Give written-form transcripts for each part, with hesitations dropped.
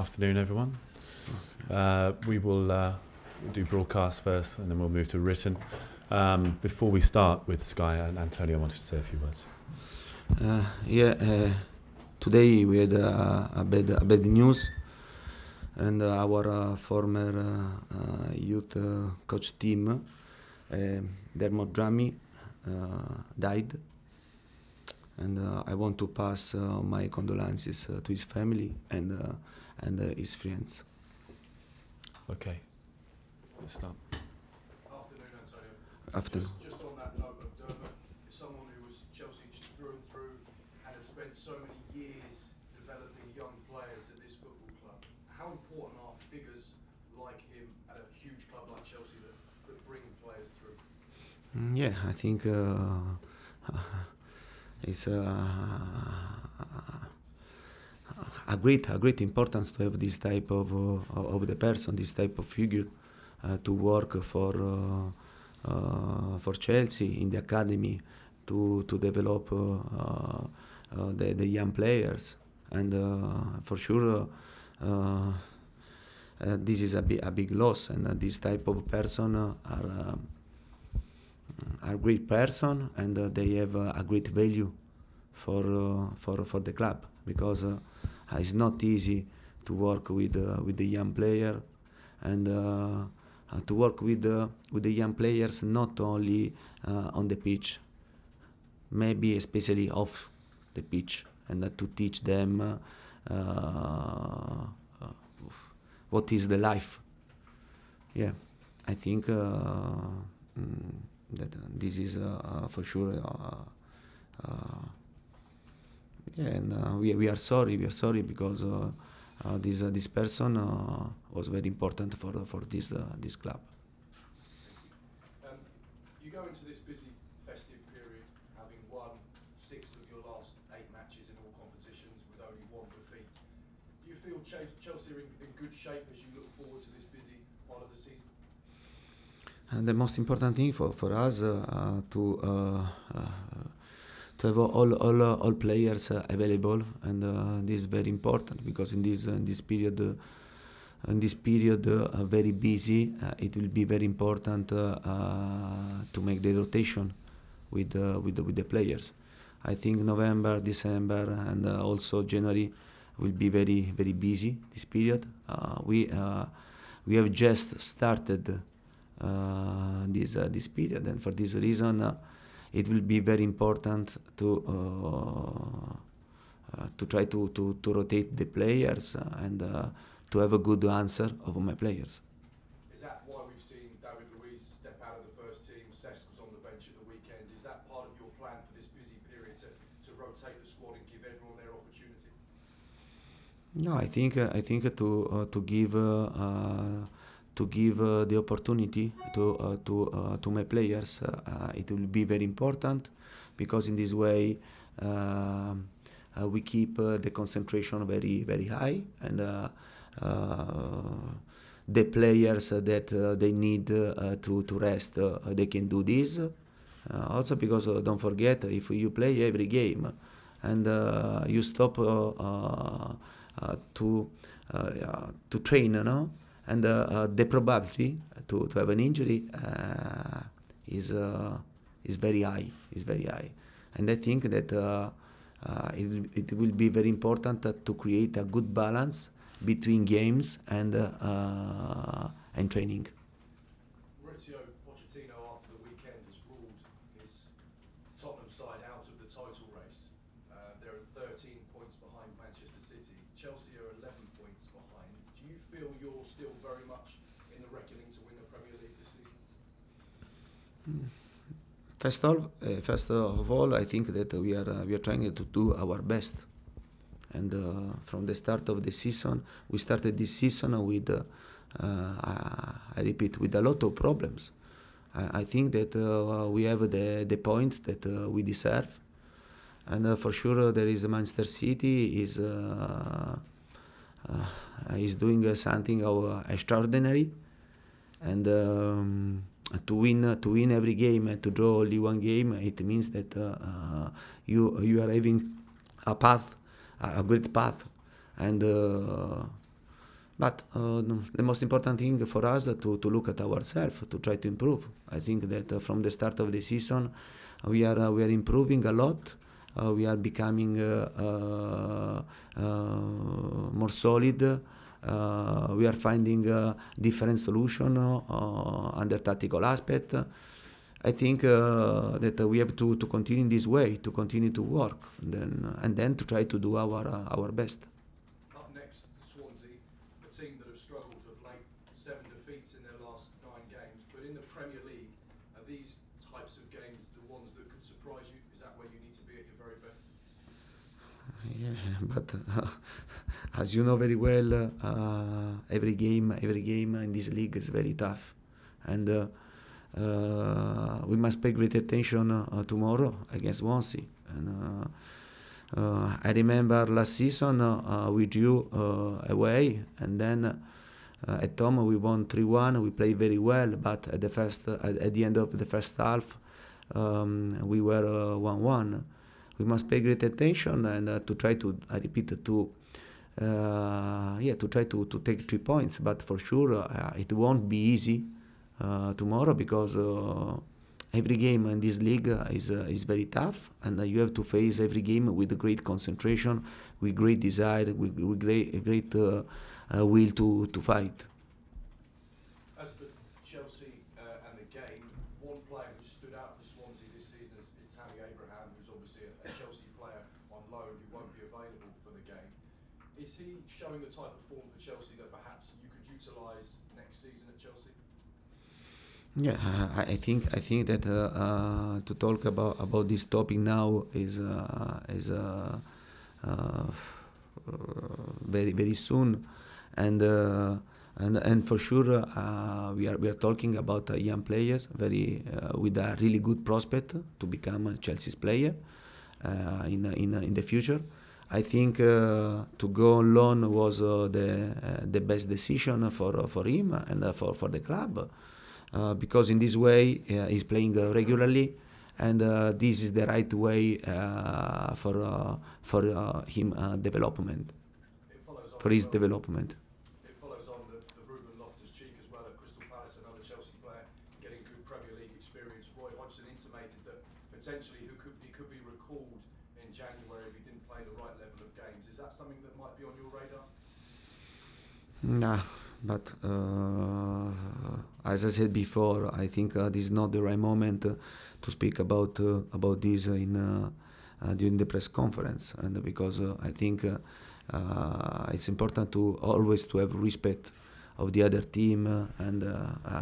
Afternoon, everyone. We will do broadcast first, and then we'll move to written. Before we start with Sky, and Antonio wanted to say a few words. Today we had a bad news, and our former youth coach team, Dermot Drami, died. And I want to pass my condolences to his family and his friends. Okay, let's start. Afternoon, Antonio. Afternoon. Just on that note of Dermot, someone who was Chelsea through and through and has spent so many years developing young players at this football club. How important are figures like him at a huge club like Chelsea that bring players through? I think it's a great importance to have this type of the person, this type of figure, to work for Chelsea in the academy, to develop the young players, and for sure this is a big loss, and this type of person are great person, and they have a great value for the club, because it's not easy to work with the young player, and to work with the young players not only on the pitch, maybe especially off the pitch, and to teach them what is the life. I think that this is for sure, and we are sorry because this person was very important for this club. You go into this busy festive period having won 6 of your last 8 matches in all competitions with only 1 defeat. Do you feel Chelsea are in good shape as you look forward to this busy part of the season? And the most important thing for us to have all players available, and this is very important, because in this period very busy, it will be very important to make the rotation with the players. I think November, December, and also January will be very busy this period. We have just started this period, and for this reason it will be very important to try to rotate the players, and to have a good answer of my players. Is that why we've seen David Luiz step out of the first team? Cesc was on the bench at the weekend. Is that part of your plan for this busy period, to rotate the squad and give everyone their opportunity? No, I think to give the opportunity to my players, it will be very important, because in this way we keep the concentration very high, and the players that they need to rest, they can do this. Also because don't forget, if you play every game and you stop to train, and the probability to have an injury is very high. And I think that it will be very important to create a good balance between games and training. Mauricio Pochettino, after the weekend, has ruled his Tottenham side out of the title race. They're 13 points behind Manchester City. Chelsea are 11 points behind. Do you feel you're still very much in the reckoning to win the Premier League this season? First of all, I think that we are trying to do our best, and from the start of the season, we started this season with, I repeat, with a lot of problems. I think that we have the points that we deserve, and for sure there is Manchester City is doing something extraordinary, and to win every game and to draw only one game, it means that you are having a great path, and But the most important thing for us to look at ourselves, to try to improve. I think that from the start of the season, we are improving a lot. We are becoming more solid. We are finding different solution under tactical aspect. I think that we have to continue in this way, to continue to work, and then to try to do our best. Up next, Swansea, a team that have struggled of late, 7 defeats in their last 9 games. But in the Premier League, are these types of games the ones that could surprise you? Is that where you need to be at your very best? Yeah, but as you know very well, every game in this league is very tough, and we must pay great attention tomorrow against Swansea. And I remember last season we drew away, and then at home we won 3-1. We played very well, but at the end of the first half, we were 1-1. We must pay great attention and to try to, I repeat, to try to take 3 points. But for sure, it won't be easy tomorrow, because every game in this league is very tough, and you have to face every game with great concentration, with great desire, with great will to fight. As for Chelsea and the game, one player who stood out for Swansea this season is Tammy Abraham, who's obviously a Chelsea player on loan who won't be available for the game. Is he showing the type of form for Chelsea that perhaps you could utilise next season at Chelsea? Yeah, I think that to talk about this topic now is very soon, and for sure we are talking about young players with a really good prospect to become Chelsea's player in the future. I think to go on loan was the best decision for him and for the club. Because in this way he's playing regularly, and this is the right way for him development, for his development. It follows on the Ruben Loftus-Cheek as well at Crystal Palace, another Chelsea player getting good Premier League experience. Roy Hodgson intimated that potentially he could be recalled in January if he didn't play the right level of games. Is that something that might be on your radar? Nah, but as I said before, I think this is not the right moment to speak about this during the press conference, and because I think it's important to always to have respect of the other team, and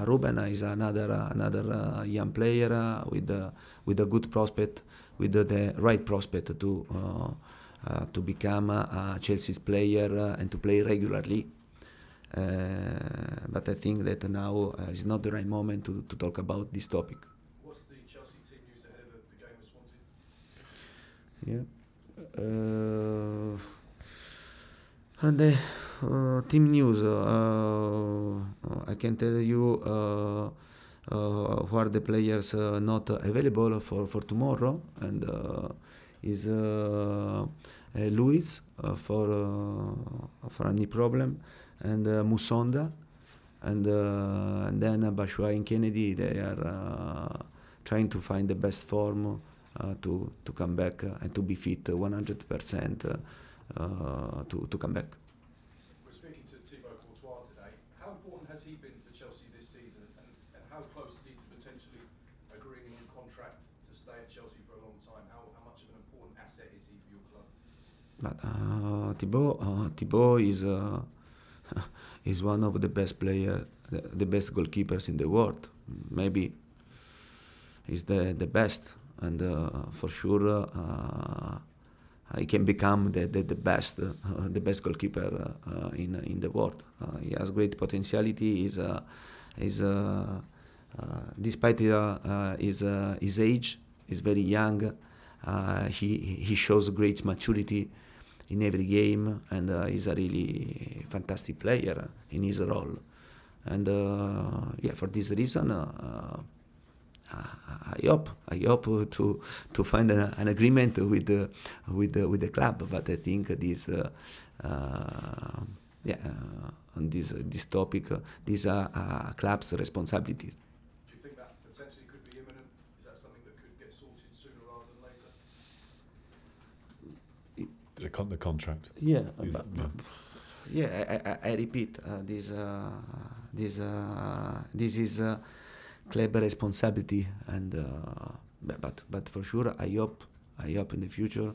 Ruben is another young player with a good prospect, with the right prospect to become a Chelsea's player and to play regularly. But I think that now is not the right moment to talk about this topic. What's the Chelsea team news ahead of the game with Swansea? Yeah. And the team news, I can tell you who are the players not available for tomorrow, and is Luiz for any problem, and Musonda, and then Batshuayi and Kennedy. They are trying to find the best form to come back and to be fit 100% to come back. We're speaking to Thibaut Courtois today. How important has he been for Chelsea this season, and how close is he to potentially agreeing a new contract to stay at Chelsea for a long time? How much of an important asset is he for your club? But Thibaut is one of the best best goalkeepers in the world. Maybe he's the best, and for sure he can become the best goalkeeper in the world. He has great potentiality. Despite his age, he's very young. He shows great maturity in every game, and he's a really fantastic player in his role. And for this reason, I hope to find an agreement with the club. But I think this yeah, on this topic, these are club's responsibilities. Do you think that potentially could be imminent? Is that something that could get sorted sooner rather than later? The contract. Yeah, Yeah. I repeat, this is club responsibility, and but for sure, I hope in the future,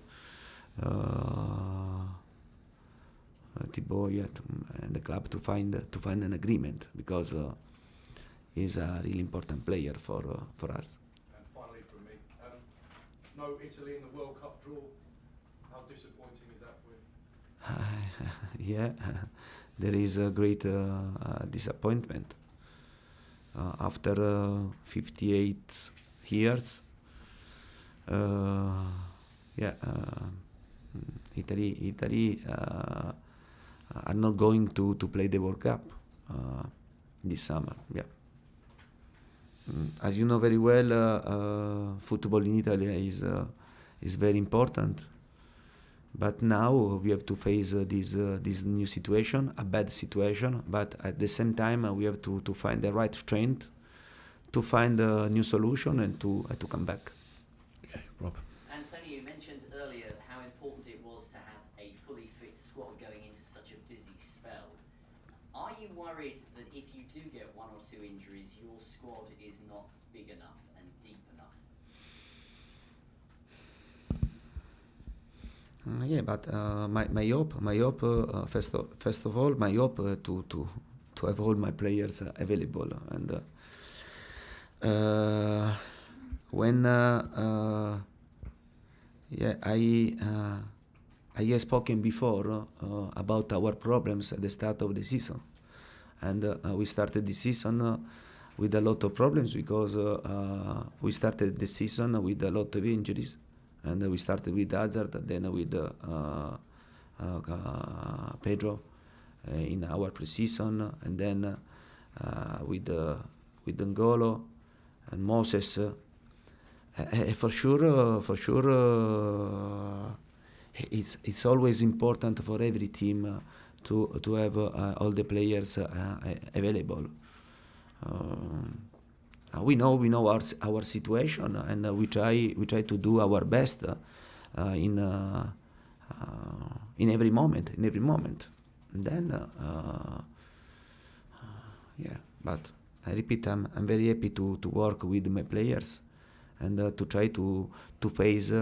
Thibaut, and the club to find an agreement, because he's a really important player for us. And finally from me, no Italy in the World Cup draw. How disappointing is that for you? Yeah, there is a great disappointment. After 58 years, Italy are not going to play the World Cup this summer. Yeah. As you know very well, football in Italy is very important. But now we have to face this new situation, a bad situation. But at the same time, we have to find the right strength, to find a new solution, and to come back. Okay, Rob. Antonio, you mentioned earlier how important it was to have a fully fit squad going into such a busy spell. Are you worried that if you do get one or two injuries, your squad is not big enough and deep enough? Yeah, but my hope, first of all, my hope to have all my players available, and when I have spoken before about our problems at the start of the season, and we started the season with a lot of problems, because we started the season with a lot of injuries. And we started with Hazard, then with Pedro in our pre-season, and then with N'Golo and Moses. For sure, it's always important for every team to have all the players available. We know our situation, and we try to do our best in every moment. And then yeah. But I repeat, I'm very happy to work with my players, and to try to face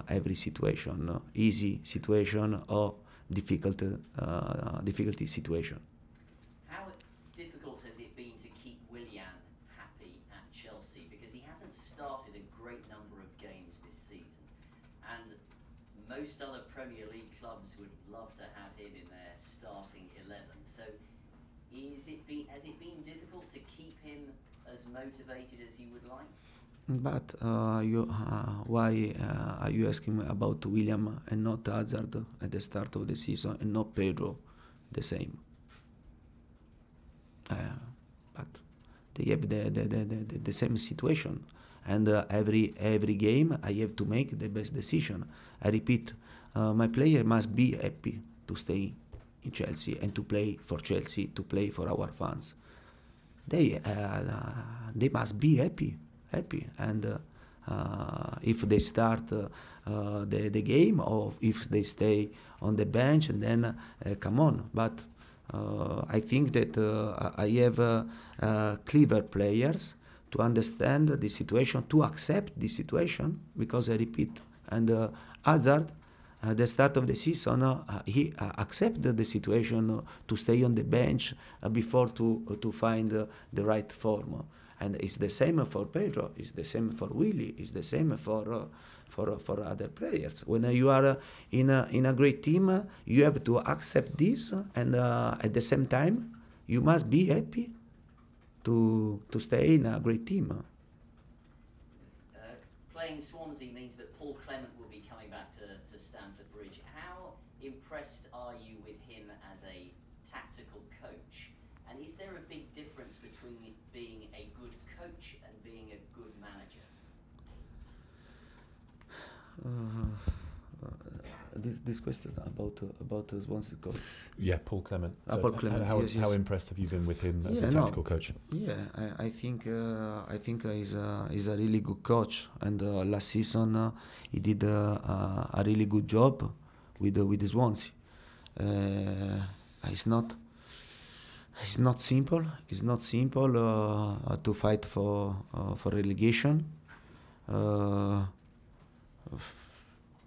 every situation, easy situation or difficulty situation. How difficult has it been to keep Willian happy at Chelsea? Because he hasn't started a great number of games this season, and most other Premier League clubs would love to have him in their starting 11. So has it been difficult to keep him as motivated as you would like? But why are you asking about Willian and not Hazard at the start of the season, and not Pedro the same? But they have the same situation, and every game I have to make the best decision. I repeat, my player must be happy to stay in Chelsea and to play for Chelsea, to play for our fans. They must be happy, and if they start the game, or if they stay on the bench, and then come on. But I think that I have clever players to understand the situation, to accept the situation, because I repeat, and Hazard, at the start of the season, he accepted the situation to stay on the bench before to find the right form. And it's the same for Pedro, it's the same for Willie, it's the same for other players. When you are in a great team, you have to accept this, and at the same time, you must be happy to stay in a great team. Playing Swansea means that Paul Clement will be coming back to Stamford Bridge. How impressed are you with him as a tactical coach? And is there a big difference between being a good coach and being a good manager? this question about Swansea coach. Yeah, Paul Clement. Paul Clement. How, yes, how yes. impressed have you been with him as Yeah, a no. tactical coach? Yeah, I think he's a really good coach, and last season he did a really good job with Swansea. It's not simple. It's not simple to fight for relegation.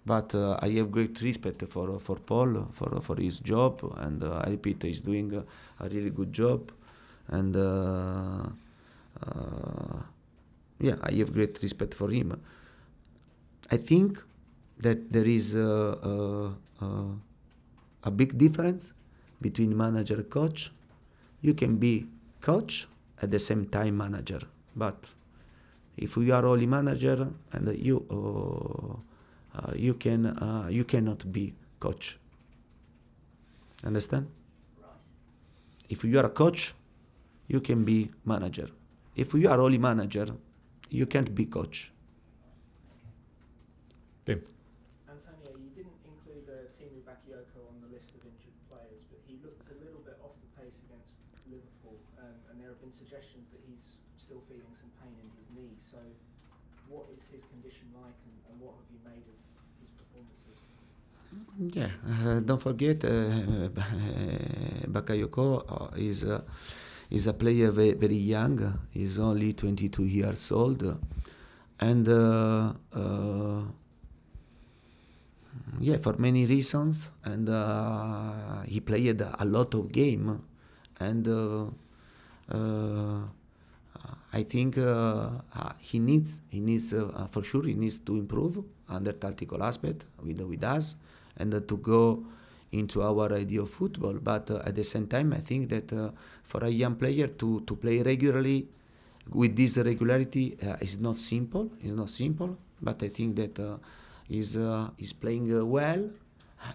But I have great respect for Paul for his job, and I repeat, he's doing a really good job, and yeah, I have great respect for him. I think that there is a big difference between manager and coach. You can be coach at the same time manager, but if you are only manager and you cannot be coach. Understand? Right. If you are a coach, you can be manager. If you are only manager, you can't be coach. Bim. Antonio, you didn't include Timu Bakayoko on the list of injured players, but he looked a little bit off the pace against Liverpool, and there have been suggestions that he's still feeling some pain in his knee. So what is his condition like, and what have you made of his performances? Yeah, don't forget, Bakayoko is a player very young. He's only 22 years old, and yeah, for many reasons. And he played a lot of game, and I think he needs for sure he needs to improve on the tactical aspect with us, and to go into our idea of football. But at the same time, I think that for a young player to play regularly with this regularity is not simple. It's not simple. But I think that he's playing well.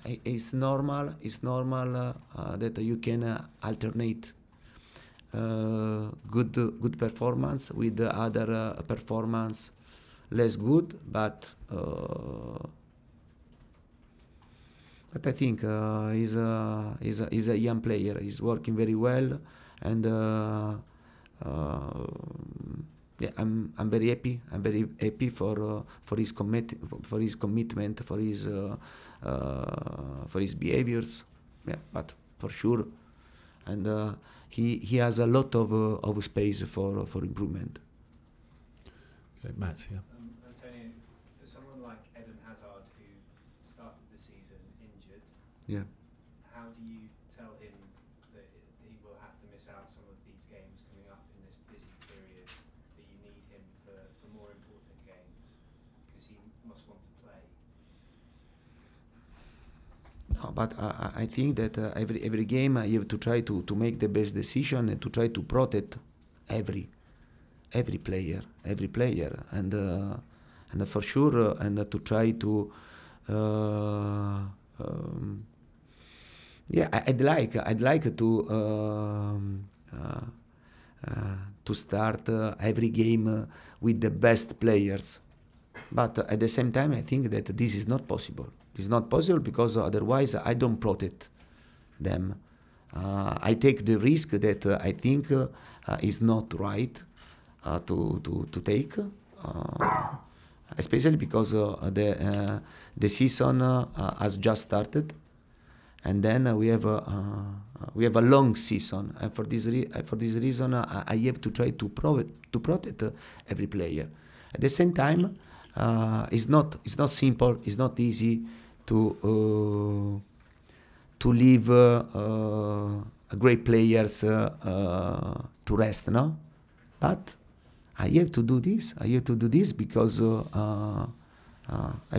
It's normal. It's normal that you can alternate good performance with other performance less good, but I think he's a young player. He's working very well, and yeah, I'm very happy. I'm very happy for his commitment, for his behaviors. Yeah, but for sure, and he has a lot of space for improvement. Okay, Matt, yeah. Antonio, for someone like Eden Hazard who started the season injured, Yeah. how do you tell him that he will have to miss out some of these games coming up in this busy period, that you need him for more important games, because he must want to play? No, but I think that every game you have to try to make the best decision and to try to protect every player, and for sure, and to try to yeah, I'd like to start every game with the best players, but at the same time I think that this is not possible. It's not possible because otherwise I don't protect them. I take the risk that I think is not right to take, especially because the season has just started, and then we have a long season, and for this reason I have to try to protect every player. At the same time, it's not simple. It's not easy to leave great players to rest, no? But I have to do this. Because I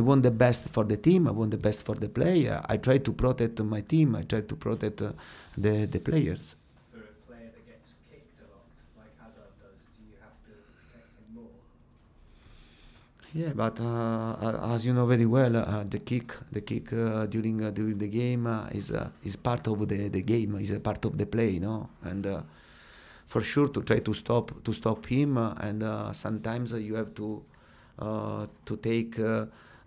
want the best for the team. I want the best for the player. I try to protect my team. I try to protect the players. For a player that gets kicked a lot, like Hazard does, do you have to protect him more? Yeah, but as you know very well, the kick during the game is part of the game. Is a part of the play, no? And for sure to try to stop him, and sometimes you have to take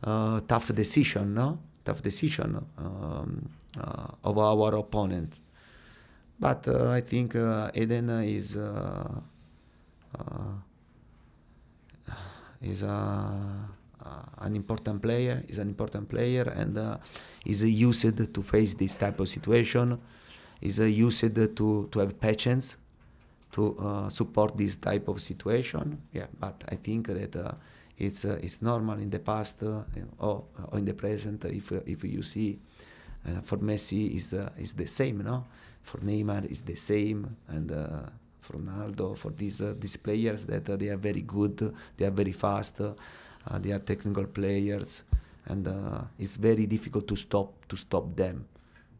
tough decision, no? decision of our opponent. But I think Eden is an important player. Is an important player, and is used to face this type of situation. Is used to have patience to support this type of situation. Yeah, but I think that it's normal in the past or in the present. If you see, for Messi is the same, no? For Neymar is the same, and for Ronaldo, for these players that they are very good, they are very fast, they are technical players, and it's very difficult to stop them.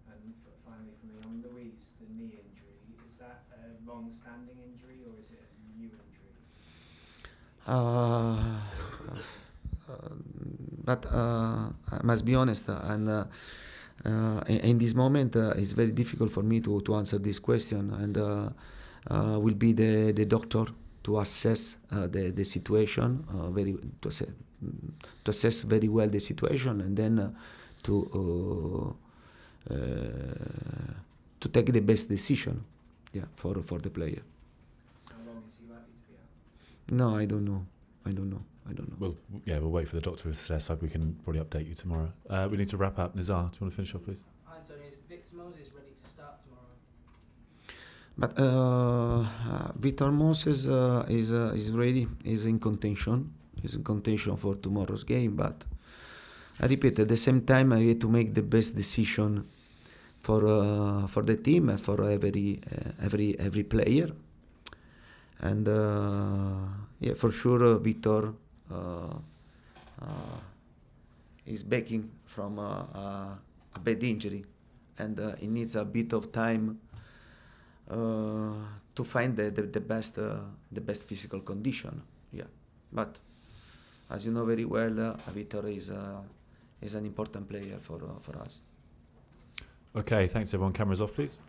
And finally, for me, on Luis, the knee injury, is that a long-standing injury or is it a new injury? But I must be honest, and in this moment, it's very difficult for me to answer this question, and will be the doctor to assess the situation, to assess very well the situation, and then to take the best decision, yeah, for the player. How long is he likely to be out? No, I don't know. Well, yeah, we'll wait for the doctor to assess. We can probably update you tomorrow. We need to wrap up. Nizar, do you want to finish off, please? Antonio, is Victor Moses ready to start tomorrow? But Victor Moses is ready. Is in contention. Is in contention for tomorrow's game. But I repeat, at the same time, I have to make the best decision for the team and for every player. And yeah, for sure, Victor is backing from a bad injury, and he needs a bit of time to find the best physical condition. Yeah, but as you know very well, Victor is an important player for us. Okay, thanks everyone. Cameras off, please.